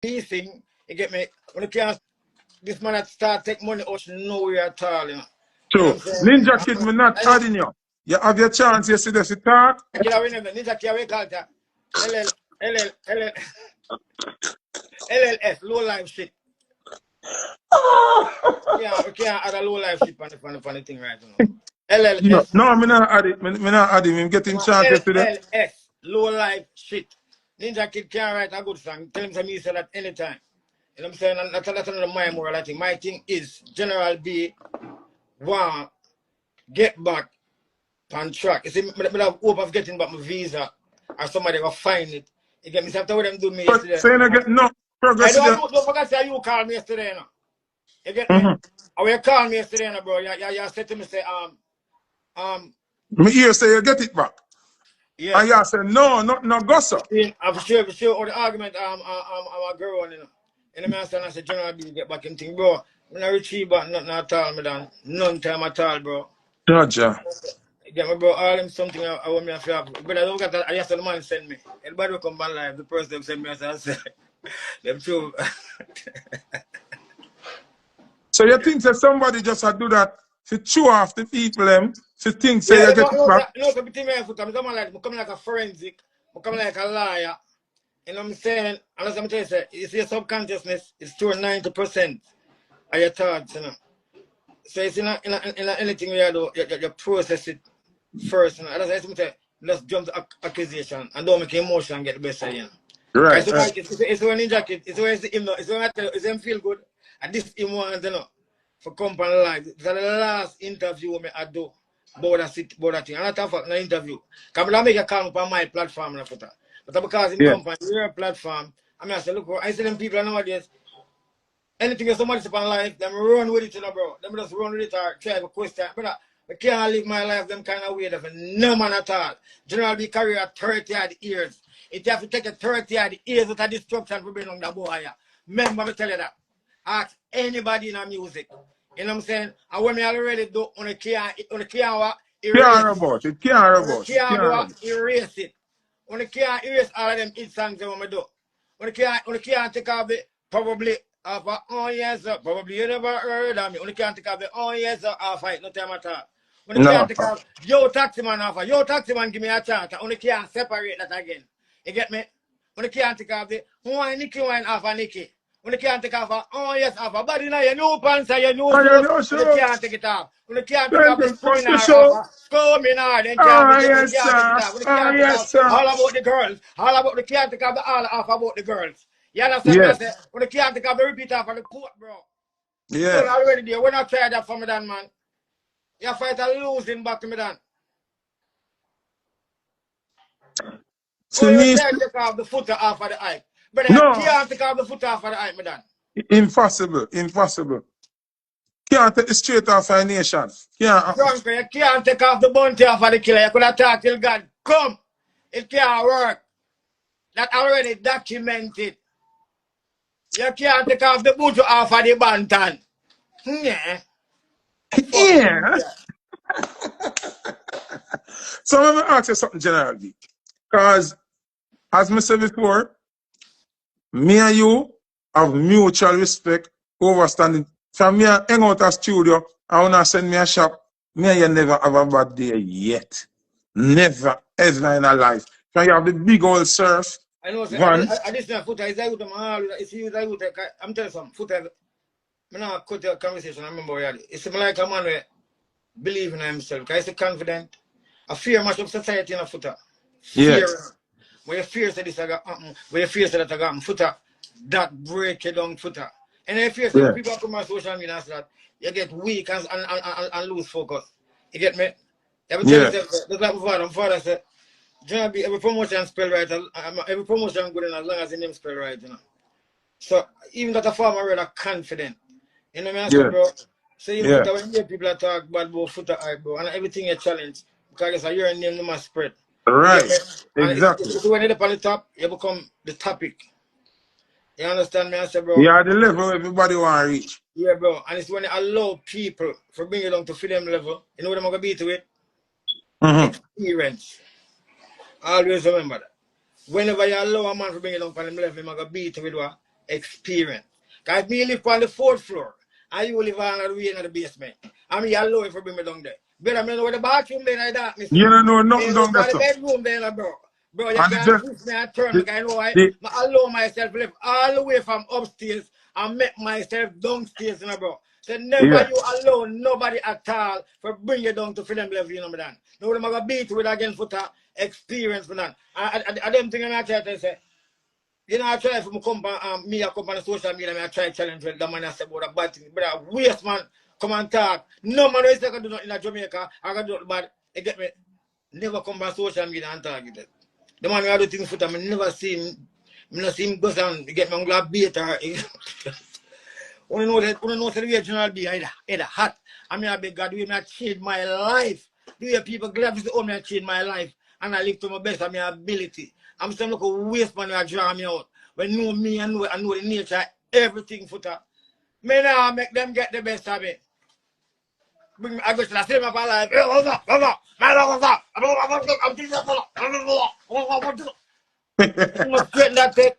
piecing, you get me? When you can't, this man that start take money out nowhere at all, you know. You know what So, I'm saying? Ninja Kid, me not adding you. You have your chance yesterday to talk. Ninja Kid, we call that LLS, low life shit. Yeah, we can't add a low life shit on the thing right now. No, LLS. no, me not add it. Me not add him. Him getting chance yesterday. LLS, low life shit. Ninja Kid can't write a good song. Tell him to me say that anytime. You know what I'm saying? And that's another my moral thing. My thing is General B want get back on track. You see, I have hope of getting back my visa or somebody will find it. You get me? So after what them do me But yesterday. saying again, no I progress again. don't forget say you called me yesterday, no. You get me? Mm-hmm. I will call me yesterday, no, bro. You said to me say Me hear say you get it back. yeah. And you say no go sir. I'm sure all the argument I'm a girl on, you know. And the man said I said General B get back in thing, bro. When I retrieve back nothing at all, me done. None time at all, bro. Georgia. Yeah, my bro, all them something I want me to have. But I don't get that. I just the man send me. Everybody will come back live. The person them send me, I say, them true. So you think that somebody just do that to chew off the people them to think say Yeah, you get it back? no, so between me and foot, I'm coming like a forensic, I'm coming like a liar. You know what I'm saying? And as I'm telling you, it's your subconsciousness, it's stored 90% of your thoughts, you know. So it's in anything you do, you process it first, you know. And that's why let's jump to accusation and don't make emotion get the best of you. Right, It's right. like it's when Ninja Kid, it's when him know, it's when I tell you, it's him feel good. And this him want, you know, for company life. It's the last interview me I do about that thing. And I talk about an interview. Because I make a call on my platform and put that. But because in Yeah. company, your platform, I mean I say, look, I see them people nowadays, anything that somebody say upon life, them run with it, you know, bro. Them just run with it or try to question. But I can't live my life them kind of way. That no man at all. General be career 30 odd years. It have to take a 30 odd years with a destruction to bring on the boy. Remember me tell you that. Ask anybody in the music. You know what I'm saying? And when me already do on the can't erase Care it. about it. Care On the about it. can't Care do about it. erase it. On the can't erase all of them hit songs that I do. On the can't take off the probably off of oh yes sir. Probably you never heard of me. On the can't take off the oh yes sir off it, no time at all. On the can't No. take off yo taxi man off of yo taxi man give me a chance. On the can't separate that again. You get me? On the can't take off the wine Nicky wine off of Nicky. When you can't take off, oh yes, off a body now, your new pants and your new I shoes, know, when you sure. can't take it off. When you can't take Then off the just come to seminar show. off, coming on, then can't Oh, make it, when you yes, can't take it sir. off. When you Oh, can't take yes, off, sir. all about the girls, all about the can't take off the all off about the girls. You understand me? I Yeah. say, when you can't take off the repeat off of the court, bro. You Yeah. already there. We're not trying that for me, Dan, man. You fight a losing back to me, Dan. To Oh, you me, try to take off the footer off of the eye. But I no. can't take off the footer off of the eye, me, Dan. Impossible. Impossible. Can't take it straight off a nation. Can't happen. Drunk, you can't take off the bounty off of the killer. You could have talked till God come. It can't work. That already documented. You can't take off the boot off of the bantan. Yeah. Fuck him. Yeah. So let me ask you something generally. Because, as I said before, me and you have mutual respect, overstanding. From me, I hang out a studio, I want to send me a shop. Me and you never have a bad day yet. Never, ever in our life. So you have the big old surf, I know, sir. van. This footer is out of my it's you that I'm telling you something. Footer, I'm not cut your conversation. I remember already. It's like a man who believe in himself. Because he's confident. A fear much of society in a footer. Yeah. Fear. When you fear that this I got when you fear that I got footer, that break you down footer. And if you say Yeah. when people come on social media and say that, you get weak and lose focus. You get me? Every time you Yeah. say, look like my father said, John B, every promotion spell right, every promotion good enough as long as the name spell right, you know. So even that a farmer rather confident. You know what I mean? I say, Yeah. bro, so you Yeah. footer when you hear people that talk bad about footer art, bro, and everything you challenge, because it's your name no must spread. You get Right. me? And Exactly. it's when you're up on the top, you become the topic. You understand me? I say, bro, You are the level everybody want to reach. yeah, bro. And it's when you allow people for bring you down to fit them level. You know what I'm gonna beat with? Mm-hmm. Experience. Always remember that. Whenever you allow a man to bring you down from them level, I'm gonna beat with what? experience. Because me live on the 4th floor, and you live on the way in the basement. I mean, allow if you bring me down there. But I mean, where the bathroom there like that, You mister. don't know Me nothing look down there, for the so. bedroom there, bro. Bro, you And can't push me and turn me, the, because I know I the, allow myself live all the way from upstairs and make myself downstairs, bro. So never yeah. you allow nobody at all for bring you down to film level, you know, man. No, I'm going to beat with again for that experience, man. I don't think I'm trying to say. You know, I try for me come me I come on social media, I try challenge with the man I say about a bad thing. But I waste man, come and talk. No man is gonna do nothing in Jamaica, I can do it bad. You get me? Never come on social media and talk it. The man who do things for them, I never see him, I never see him go down, you get me, I'm glad beater. When know that when know the regional be either hot. I mean I beg God, we not change my life. Do you people glad to own me change my life and I live to my best of my ability. I'm saying look a waste man who draw me out. When know me and know the nature, everything for that. Me now make them get the best of me. Bring me, I go to the same of my life. I'm gonna straighten that thing.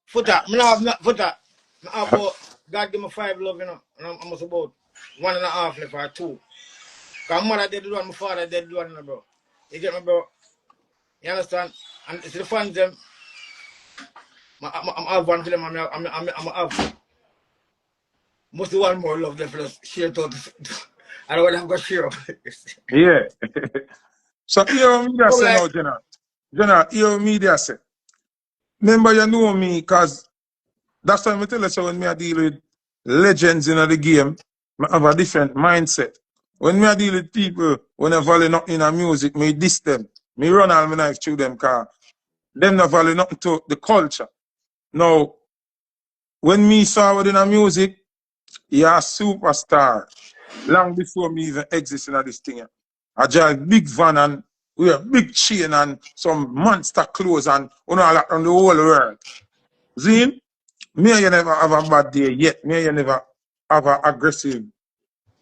Foota, me now have not foota. I have about, God give me 5 love, you know. And I'm almost about 1.5 left or 2. Because my mother did the one, my father did the one, you know, bro. You get me, bro? You understand? And it's the fans, them. I'm have one for them, I'm have. Must do one more love, them for us. Share it out. I don't want to have got share up. yeah. So, here media So, say like, now, General. General, here media say. Remember, you know me, because that's why I tell you, so when me I deal with legends in the game, I have a different mindset. When me I deal with people, when I value nothing in a music, me diss them. Me run all my knife through them, because them not value nothing to the culture. Now, when me saw within a music, you're a superstar. Long before me even exist in this thing. I drive big van and wear big chain and some monster clothes and all that on the whole world. See? Me and you never have a bad day yet. Me and you never have an aggressive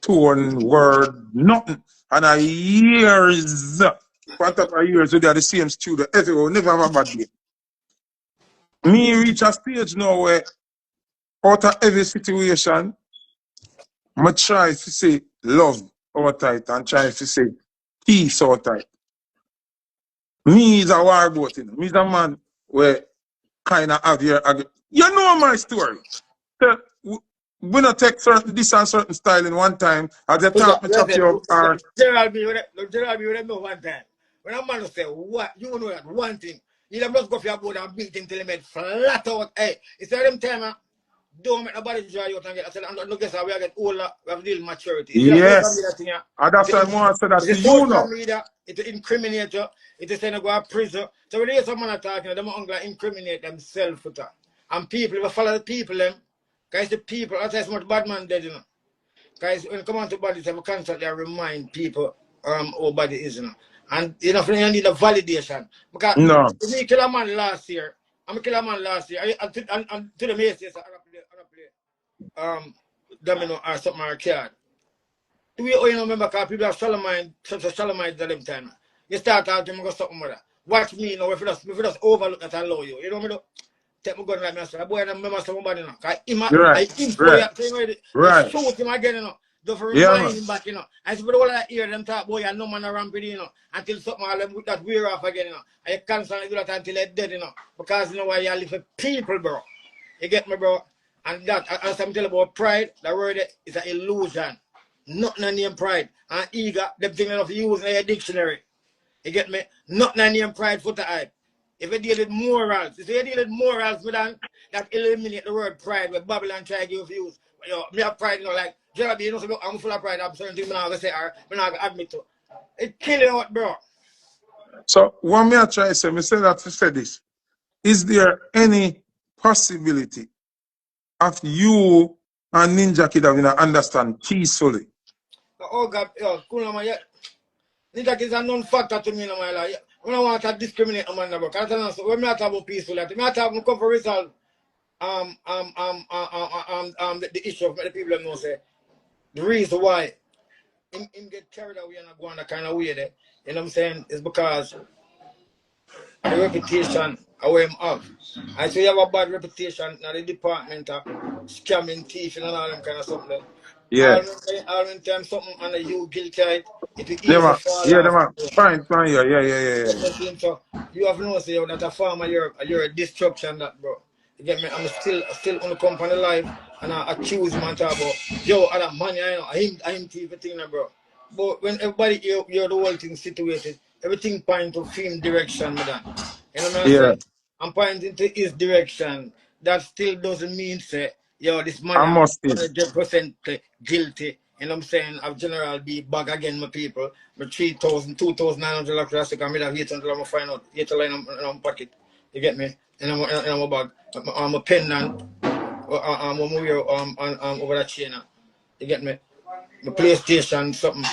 tone, word, nothing. And a years, on top of years, we are the same studio everywhere. Never have a bad day. Me reach a stage now where out of every situation, I try to say love out of it and try to say peace out of it. Me is a war boat, you know. Me is a man where kind of have your, you know my story. So, we not take certain this and certain style in one time. As you talk, me chop you up, or General B, when I know one time. When a man say, what, you know that one thing. You don't just go for your board and beat him till he made flat out. Hey, it's a them time, don't make nobody dry out and get. I said, I'm not guess how we get older, we have deal maturity. You see that social media yes. thing, yeah? And that's why I want to say that It's to a you social now. media, it's an incriminator, it's a saying to go to prison. So when you hear someone talking, them are going to incriminate themselves for that. And people, if you follow the people, them, guys, the people, that's how much bad man dead, you know. Guys, when it comes on to bodies, I constantly remind people how body is, you know. And you know, you need a validation. Because No. if me kill a man last year, I'm a kill a man last year. And to the Macy's, I play domino or something or card. Do you remember because people have shallow mind, such a shallow mind at them time. You start talking, to go something with that. Watch me, you know, if you just overlook that and allow you. You know me, take my gun like me and say, boy, I don't remember somebody, you know. Because You're right. I info Right. you, so, you know, you Right. shoot him again, you know. Just Yeah, remind man. him back, you know. And so for the whole of that year, them talk, boy, you no man around with you know, until something all them that wear off again, you know. And you constantly do that until they're dead, you know. Because you know why you live for people, bro. You get me, bro? And that, as I'm telling about pride, the word is an illusion. Nothing name pride. And ego, them thing enough use in your dictionary. You get me? Nothing name pride for the hype. If you deal with morals, if you deal with morals, that eliminate the word pride where Babylon try to give use. Yo, me have pride, you know, like, Jeremy, you know, so I'm full of pride, I'm certain things I'm not going to say, or I'm not going to admit to. It kill you out, bro. So what me I try to say, me say that to say this. Is there any possibility of you and Ninja Kid having to understand peacefully? Oh, God, yo, cool, man, yeah. That is a non-factor to me in my life. I don't want to discriminate on my number. Because when I talk about peaceful, I talk about come for resolve the issue of the people know say the reason why him get carried away and go on that kind of way there, you know what I'm saying, is because the reputation of where him have. I say you have a bad reputation in the department of scamming, thieving and all them kind of something. Yeah. All when time something under you guilty, it will Them easy a, fall yeah, them off. a, fine, fine, yeah, yeah, yeah, yeah, yeah. So you have no say that a farmer you're a destruction that bro. You get me? I'm still on the company life and I choose man talk about yo other money I know I him thief thing bro. But when everybody you're the whole thing situated, everything point to film direction, madam. You know what I'm Yeah. saying? I'm pointing to his direction. That still doesn't mean say, yo, this man I are must is. 100% guilty. You know what I'm saying? Of general be back again, my people. My 3,000, 2,900 like plastic, I made a 800, I'm find out 8 line in my pocket. You get me? In my bag. I'm a pendant. I'm over that chain. You get me? My PlayStation, something.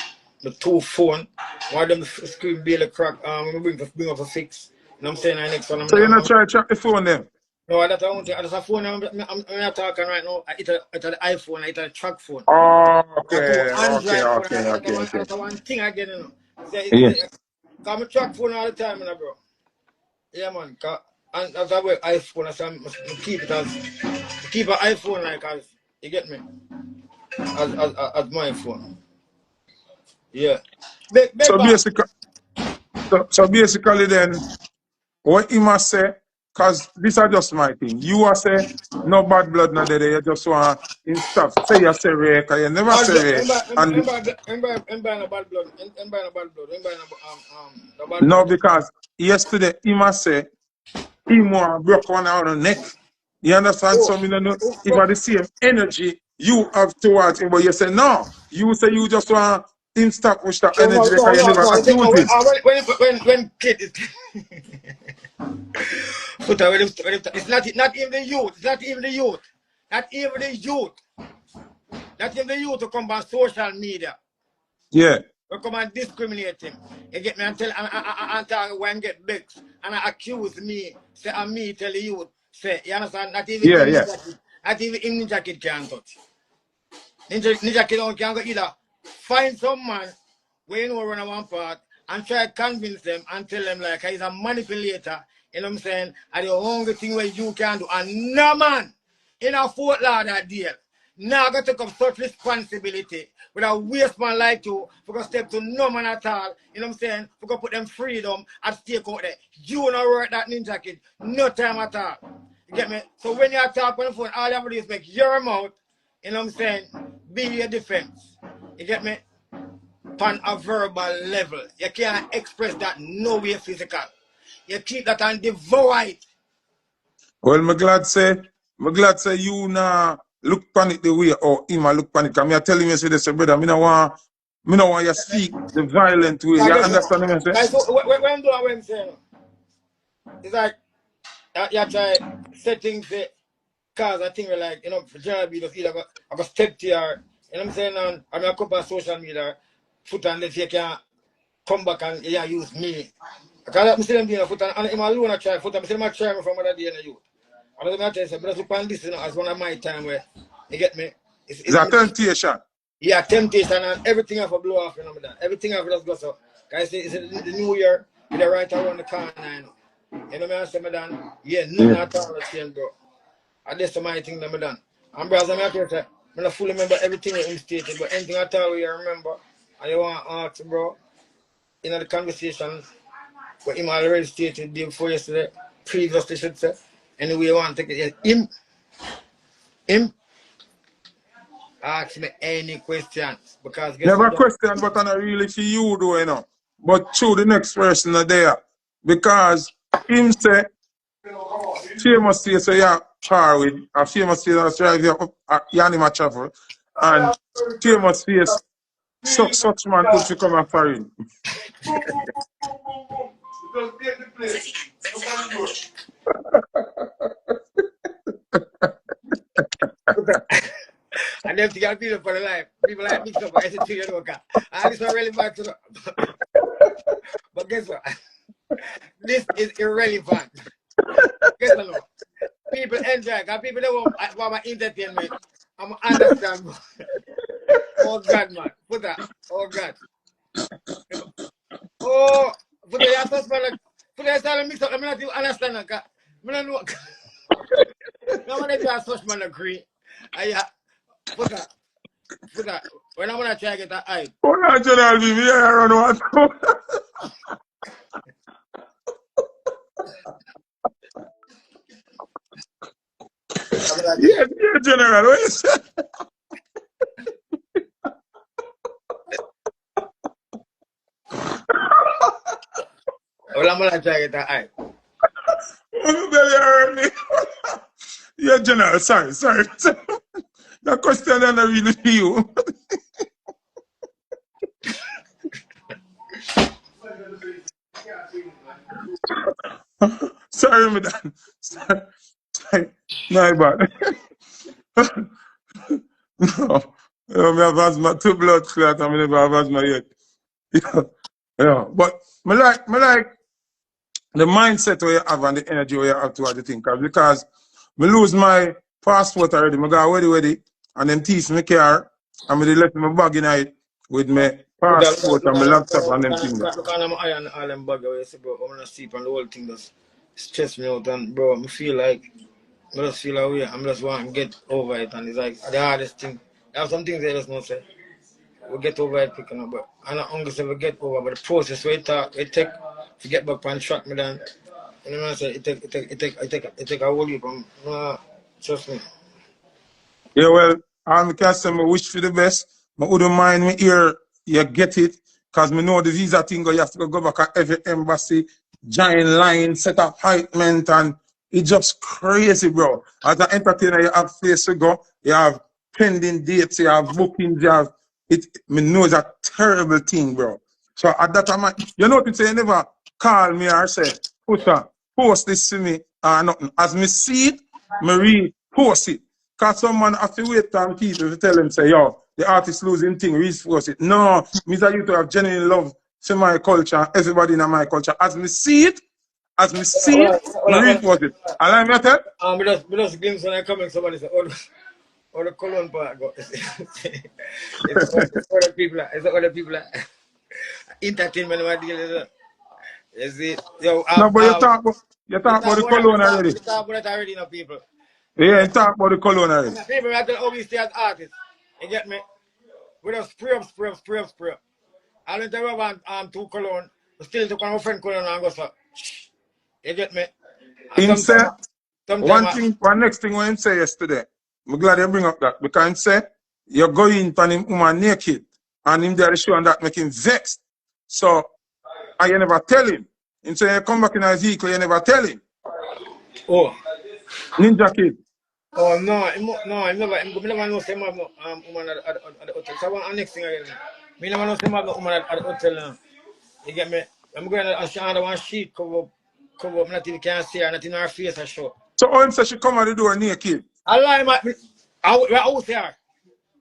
My 2 phone. One of them screen barely crack. I'm bring up a fix. You know what I'm saying? The next one, So you not try to track the phone them? no, that's I want to. That's a phone. I'm talking right now. It's an iPhone. It's a track phone. Oh, I do okay, okay, Android phone. okay, okay, okay. That's one thing again. You know. Yeah. Cause I track phone all the time, you know, bro. Yeah, man. And that's why iPhone. I keep it as keep an iPhone like as you get me as my phone. Yeah. Big So boss. basically, so basically then, what he must say, because this is just my thing. You are say, no bad blood, no there, you just want him stop. Say you say Ray, because you never Bad say blood. Ray. And Remember no bad blood. Remember no bad blood. Remember no bad no, blood. because yesterday he must say, he want broke one out of the neck. You understand? Oh, So, me no know if oh, I the same energy you have towards him, but you say, no. You say you just want him stop with that oh no, energy no, because you no, never no. accuse him. When kid is it's not even the youth. It's not even the youth. Not even the youth. Not even the youth to come on social media. Yeah, We come and discriminate him. You get me and tell and talk when get big and accuse me. Say and me tell the youth. Say you understand? Not even yeah, in yeah. ninja kid. Not even in ninja kid can touch. Ninja kid don't can go either. Find some man where you know run on one part and try to convince them and tell them like he's a manipulator. You know what I'm saying? And the only thing where you can do. And no man in a Fort Lauderdale deal. Now got to take up such responsibility with a waste man like you for to step to no man at all. You know what I'm saying? For to put them freedom at stake out there. You don't work that ninja kid. No time at all. You get me? So when you talk on the phone, all you have to do is make your mouth, you know what I'm saying, be your defense. You get me? On a verbal level. You can't express that no way physical. You keep that and devour it. Well, me glad say you nah look pan it the way or him a look pan it. Cause me I tell him, you say this, brother, me no want you speak the violent way. I You guess understand what I say? guys, when do I when say it's like you try settings it cause I think like for general be just either I go step to your you know what I'm saying and I'm a couple of social media foot and let's say you can come back and use me. Because I'm still doing a foot and I'm alone I try foot. I'm still try me from other day in the youth. I don't know what I say, but I look on this as one of my time where you get me. It's a temptation. Yeah, temptation and everything have to blow off, that. Everything have to just go so. Guys, it's the new year, it's right around the corner, You know what I say, madam? Yeah, nothing Yeah. at all change, bro. And that's my thing that I done. And brother, I tell you, I don't fully remember everything that he stated, but anything at all you remember, and you want to ask, bro, the conversation, what him already stated the day before yesterday, previously should say, anyway you want to take it, him ask me any questions, because guess Never what? question, but I'm not really for you though, But through the next person are there. Because him say, famous face say yeah, car with a famous face that's drive you up Yanima travel. And famous face such man could to come and foreign. And then to get people for the life, people like mix up, I said to you, okay. And this is relevant to the, but guess what? This is irrelevant. Guess what? People enjoy, because people don't want my entertainment. I'm understand. Oh God, man. Put that. Oh God. Oh, put the that's all I mix up. I'm not even understand that. I don't know. No one just such man agree. I foota. When I'm gonna try to get that eye. Oh, no, General B, me, I don't know what. Yeah, yeah, General, what you say? Well, I'm gonna try to get that eye. Oh, belly hurt me. Yeah, General, sorry. That question is not really for you. Sorry, madam. Sorry. No, bad. No. I have asthma, two blood clot, I never have asthma yet. Yeah. But I like the mindset where you have and the energy where you have towards the thing. Because I lose my passport already. I go ready, and then tease my car, and I left my bag in it with my passport and my laptop and them things. Look on my eye and all them bag away, say, bro, I'm gonna sleep and the whole thing just stress me out. And, bro, I feel like, I just feel away. I'm just want to get over it. And it's like the hardest thing. There are some things I just not say. We get over it quick enough, but I'm not hungry so we get over. But the process we take to get back on track, me then. You know what I'm saying? It take a whole heap. Trust me. Yeah, well, I can say I wish for the best. I wouldn't mind me here you get it. Because I know the visa thing, you have to go back at every embassy, giant line, set up appointment, and it's just crazy, bro. As an entertainer, you have place to go, you have pending dates, you have bookings, you have it. Me know it's a terrible thing, bro. So at that time, you know, you never call me or say, Puta, post this to me or nothing. As me see it, me repost it. Because someone have to wait on people to tell them, say, yo, the artist losing thing, reinforce it. No, me that you to have genuine love to my culture, everybody in my culture. As me see it, me reinforce it. Allow me to tell? We just glimpse when I come and somebody say, oh, the Cologne part go. It's other people, entertainment what deal is it. You see, yo, No, but you we talk about talk the about that, cologne already. we talk about that already, you know, people. Yeah, you talk about the cologne already. People have to always stay as artists. You get me? We just spray up. I don't ever want two cologne, but still to come friend cologne and go so. You get me? And Him say, sometimes, one next thing what him say yesterday, I'm glad you bring up that, because him say, you're going to him woman naked, and him there the show and that make him vexed. So, and you never tell him. Him say, you come back in his vehicle, you never tell him. oh. Ninja kid. Oh no, I never know say have no woman at the hotel. So one next thing again. Me never know say have no woman at the hotel now. You get me? I'm going to under one sheet cover up, not even can see her, not in her face or show. So, how him say she come out the door naked? I lie, man. I will say her.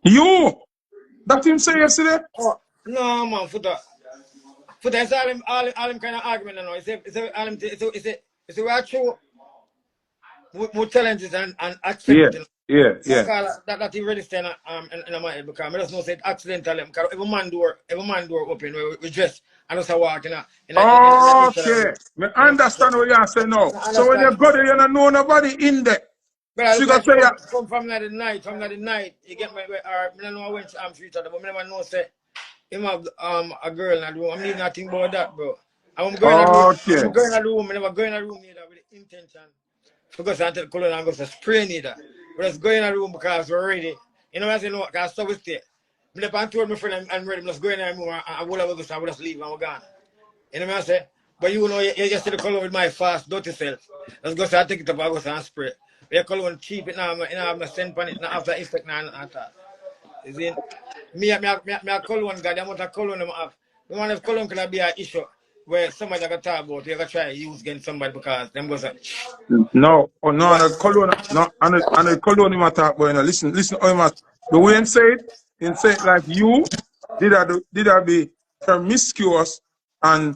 You! That him say yesterday? Oh, no, man, foota, it's all them kind of argument, you know. It's a right true. We challenge it and accept Yeah, it. You know? yeah. That he really stand in my head because I just know say it accidental because every man door open we dress and just walk in a Okay. Me understand what you say now. I So when you understand. go there, you don't know nobody in there. But I So look you gonna like say, yeah. come from the night, you get me or I don't know when I'm street but I never know say him have a girl in the room. I'm leaving nothing about that, bro. I'm going in the room. Okay. I'm going in the room. I never go in the room neither with the intention. Because I tell Colin I'm going to spray neither. But just go in the room because we're ready. You know what I say? No, because so we stay. I told my friend I'm ready. Let's go in the room and I will just leave and we're gone. You know what I say? But you know, you just see the color with my fast, dirty self. Let's go start take it up and go and spray. We color cheap it now, you know, have my scent on it, not after effect now at all. You see? Me a colon guy, the amount of colon I have. The one of colon could be an issue where somebody got talk about, you got try to use against somebody because them goes like, No, no, what? and the colon, no, and the colon him attack, boy. Listen, how him the way him say it like you did I be promiscuous, and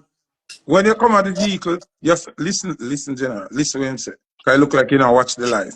when you come at the vehicle, yes, listen, General, listen what him say. Cause I look like you know watch the live.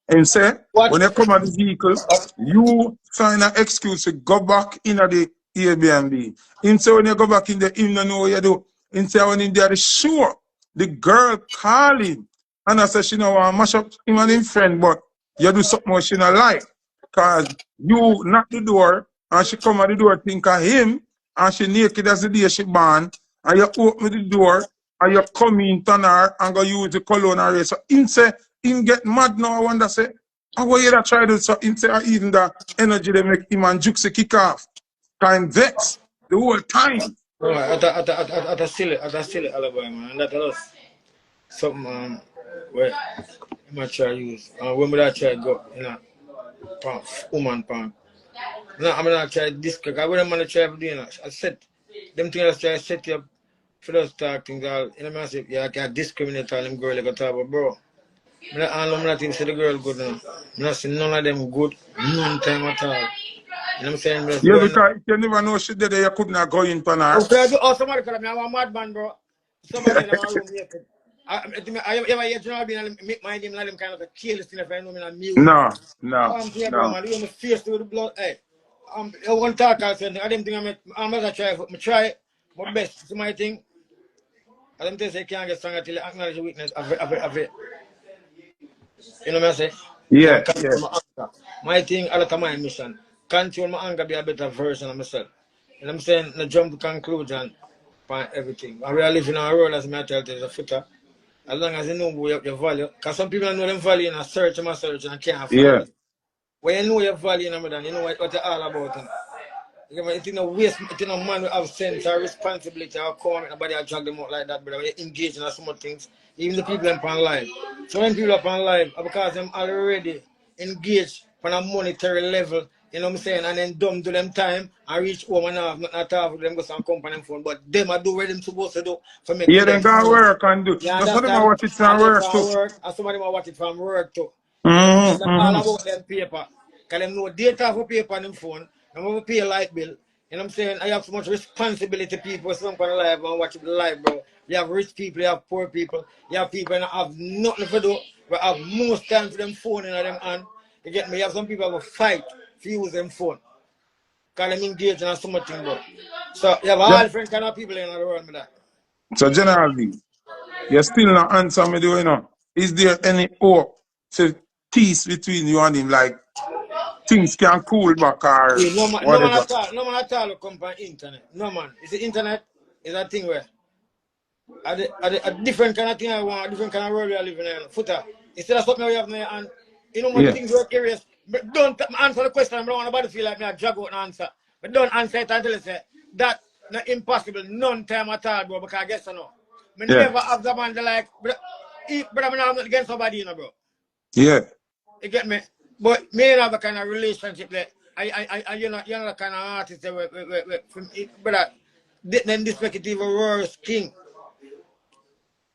Him say What? when you come at the vehicle, you find an excuse to go back in the Airbnb. Him say when you go back in there, him don't know what you do. Him say when him there the sure. the girl call him. And I said, she know want to mash up him and him friend, but you do something what she not like. Because you knock the door, and she come at the door think of him, and she naked as the day she born, and you open the door, and you come in to her, and go use the cologne and race. So him say, him get mad now, I wonder say, how will you try to do so? Him say, even the energy they make him and Juxi kick off. Time vex, the whole time. No, at a silly alibi, man. And that was something where I might try to use. When I try to go, you know, woman pump. No, I'm not try this because I wouldn't want to try to do, you know. I said, them things I try to set you up for those talk things. You know, I say, yeah, I can't discriminate all them girls like a talk, but bro. I'm not even say the girl good now. I'm not saying none of them good, none time at all. You know what I'm saying? Just Yeah, going. because you never know she did, you could not go in on her. Somebody could have been a madman, bro. Somebody in our room naked. I ever hear General being make my name like them kind of a careless thing if I know me in music. No, no, I'm here, bro, no. man. You my face to the blood. Hey, I want to talk. I said, I didn't think I'm gonna try. I try my best. So my thing. I don't think I can't get stronger till I acknowledge the weakness of it. You know what I say? Yeah, Can't yeah. control my anger. My thing, all of my mission. Control my anger, be a better version of myself. You know what I'm saying? The jump to conclusion on everything. And we are living in a world, as I tell you, as a footer. As long as you know your value. Because some people don't know them value and search and can't find Yeah. it. When you know your value, you know what you're all about. It's in a waste, it's in a man who have sense or responsibility or come nobody will drag them out like that, but we engage in some things. Even the people on live. So when people up on live, because them already engaged on a monetary level, you know what I'm saying, and then dumb to them time and reach home and have not talk with them go some company phone. But them are do what them supposed to do for make Yeah, them then get go money. work and do. You That's what them understand? watch it And from then work too. from work, and somebody might watch it from work too. You know what I'm saying? Mm-hmm, That's all mm-hmm. about them paper. Because them know data for paper on them phone. I'm going to pay a light bill. You know what I'm saying? I have so much responsibility, people. Some kind of live and watch the live, bro. You have rich people, you have poor people, you have people that have nothing to do, but have most time for them phone in them hand. You get me? You have some people who fight to use them phone. Because them engage in so much thing, bro. So you have all different kind of people in the world with that. So generally, you still not answer me, do you know? Is there any hope to peace between you and him? Like things can cool back or Yeah, whatever. no man at all will come from internet. No man. It's the internet is a thing where a different kind of thing I want, a different kind of world we are living in. Foota. Instead of something we have there and you know when Yeah. things work areas, but don't answer the question. I don't want nobody to feel like me I drag out an answer. But don't answer it until you say that not impossible, none time at all, bro, because I guess I know. Me Yeah. never have the man that like but I'm not against somebody, you know, bro. Yeah. You get me? But me and have a kind of relationship that you're not the kind of artist that from but then this make it even worse king.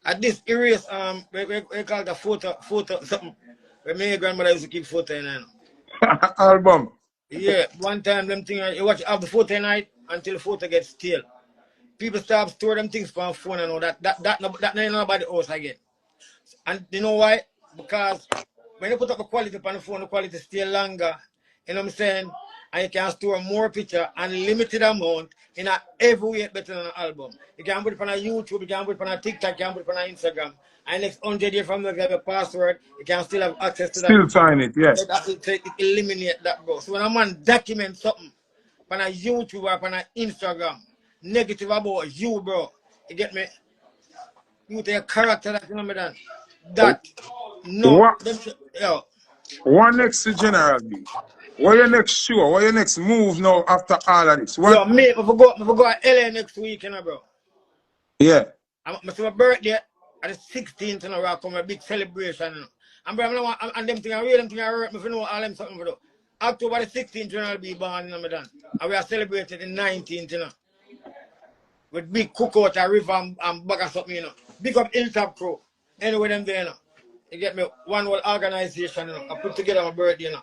At this erase we call it a photo something. When my grandmother used to keep photo in there. Album. Yeah, one time them thing you watch have the photo night until the photo gets stale. People start store them things on phone and all that ain't nobody else again. And you know why? Because when you put up the quality on the phone, the quality stay longer. You know what I'm saying? And you can store more picture and limited amount in a every way better than an album. You can put it on a YouTube, you can put it on a TikTok, you can put it on a Instagram. And next 100 years from now, if you have a password, you can still have access to that Still picture. sign it, yeah. It eliminate that, bro. So when a man document something on a YouTube or on a Instagram, negative about you, bro, you get me? You take a character that you know me done. That no What them yo. one next to General B? What your next show? What your next move now after all of this? Yo, What? me, if I go to LA next week, you know, bro. Yeah. I'm my birthday at the 16th, you know, where I come a big celebration. You know. And bro, and them thing I real them thing I hurt me if you know all them something for do. October the 16th, you know, I'll be born, you know, me done. And we are celebrating the 19th, you know. With big cookout at river and bag of something, you know. Big up Hilltop Crew. Anyway, them there, you know. You get me one whole organization, you know. I put together my birthday, you know.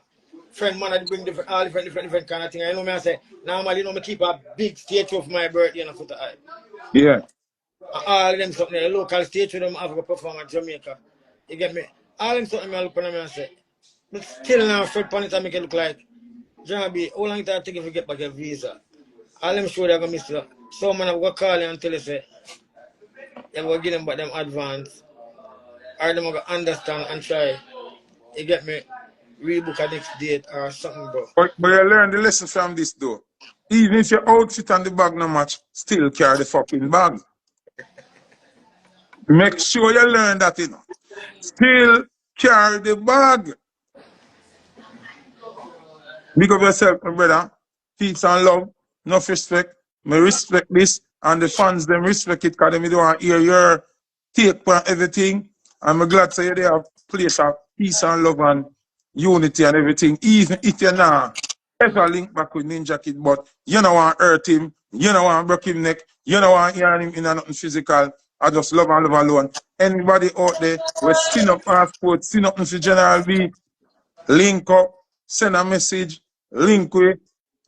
Friend man, I bring different, all different kind of thing. I know me, I say, normally, you know, me keep a big statue of my birthday, you know, for the eye. Yeah. All them something, the local statue, them have a perform in Jamaica. You get me? All them something, I look on them and say, but still now, Fred Panita make it look like, John B, how long it take if you get back your visa? All them sure they're going to miss you. So man, I'm going to call you and tell you, say, you go give them but them advance. Or them gonna understand and try. You get me? Rebook a next date or something, bro. But you learn the lesson from this though. Even if your outfit and the bag no match, still carry the fucking bag. Make sure you learn that, you know. Still carry the bag. Big up yourself, my brother. Peace and love. Enough respect. Me respect this. And the fans, them respect it because they don't want to hear your take on everything. I'm glad to say they have place of peace and love and unity and everything. Even if you're not ever link back with Ninja Kid, but you don't want to hurt him. You don't want to break him neck. You don't want to hear him in a nothing physical. I just love and love alone. Anybody out there with sin up passport, sin up for General B, link up, send a message, link with,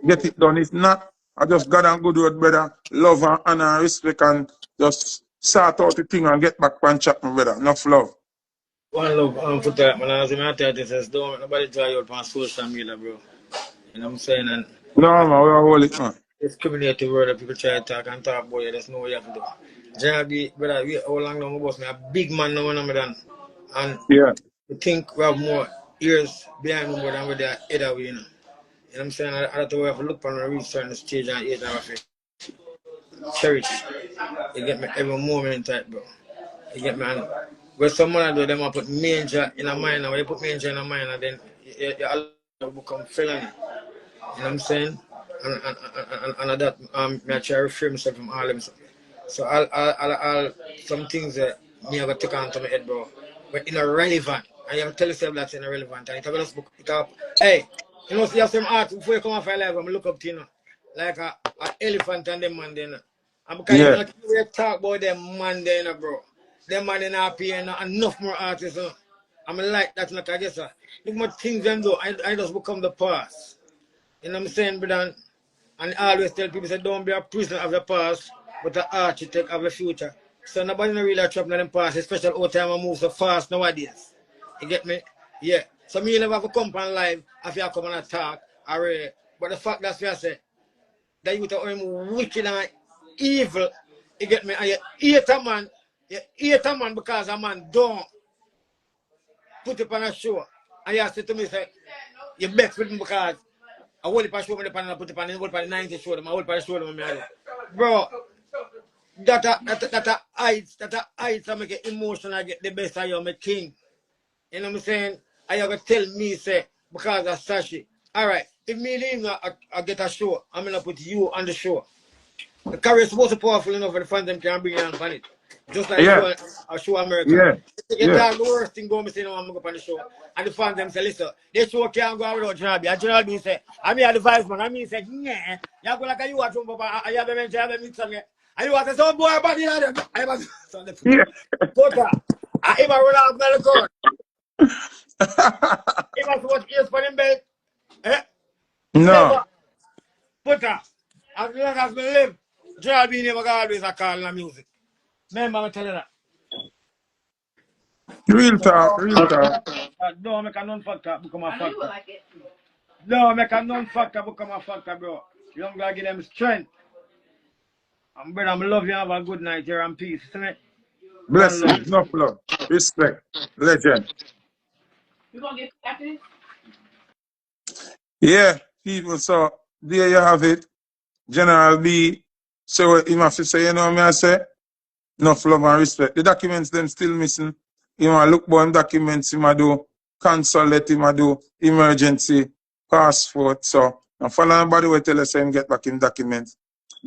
get it done. If not, I just got on good word, brother. Love and honor and respect and just sort out the thing and get back and chat, my brother. Enough love. One love for that, man. As I tell you, says, don't nobody try you out on social media, bro. You know what I'm saying? And No, man, we are hold it, man. discriminative word that people try to talk and talk about you, there's no way you have to do. Generally, brother, we how long now, my boss, me a big man now, when I'm done. And Yeah. I think we have more ears behind me more than with the other way, you know. You know what I'm saying? I have to have to look on and reach certain stage and age and have to cherish. You get me every moment type, bro. You get me? And when someone do them, I put major in a mind, and when you put major in a mind, and then you become felony. You know what I'm saying? And that I try to refrain myself from all them. So I'll some things that me have to take on to my head, bro. But irrelevant. And you have to tell yourself that's irrelevant. And it have just book it up. Hey, you know, see, you have some art before you come off your life, I'm look up to you know. Like a elephant and them man then. And because you Yeah. know, we talk about them man then, bro. Them man then are paying enough more artists. I'm like that, like I guess. Look more things them do. I just become the past. You know what I'm saying, brother? And I always tell people, say, don't be a prisoner of the past, but an architect of the future. So nobody no really trapped in the past, especially all time I move so fast nowadays. You get me? Yeah. So me never have to come on live if you come and attack. But the fact that's what I say, that you are wicked and evil. You get me? And you hate a man. You hate a man because a man don't put it on a show. And you say to me, say, you bet with him because I hold it for show me the pan and put it on, hold it 90 show them, I hold it for show them. Bro, that heights I make it emotional, I get the best of you, my king. You know what I'm saying? I have to tell me, say, because of Sashi. Alright, if me leave I get a show, I'm gonna put you on the show. The career is supposed to be powerful enough for the fans them can bring you on it. Just like Yeah. show America. Yeah. You Yeah. talk the worst thing going to say, no, I'm going to go on the show. And the fans them say, listen, this show can't go without General B. And General B say, I'm here the vice man. I mean, say, yeah, you're going like you watch from Papa. I have a mention, I have a mix on it. And you want to say, some boy, body, I have a son. Yeah. Foota. I even run out of the court. If I watch ears for him, bed, No. never. Foota. As long as we live, General B never got always a call in the music. Remember, I'm telling you that. Real talk, real talk. Don't make a non-factor become a factor. Don't make a non-factor become a factor, bro. You don't gotta give them strength. And brother, I love you. Have a good night here and peace. Isn't it? One love. Blessings, enough love, respect, legend. You gonna get after this? Yeah, people, so there you have it. General B, say what him have to say, you know what I say? Enough love and respect. The documents them still missing. You want to look for him documents, him a do consulate, him a do emergency passport. So, and follow nobody will tell us him get back in documents.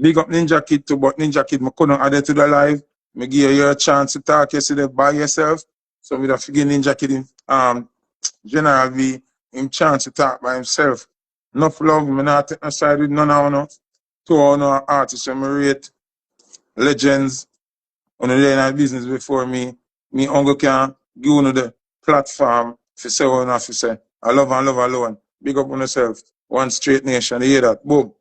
Big up Ninja Kid too, but Ninja Kid, I couldn't add it to the live. Me give you a chance to talk yesterday by yourself. So we have to give Ninja Kid General V him chance to talk by himself. Enough love, me not take no side with none of no. Two of no artists when me rate legends on the business before me. Me uncle can give you the platform for say what I have to say. I love and love alone. Big up on yourself. One straight nation. You hear that? Boom.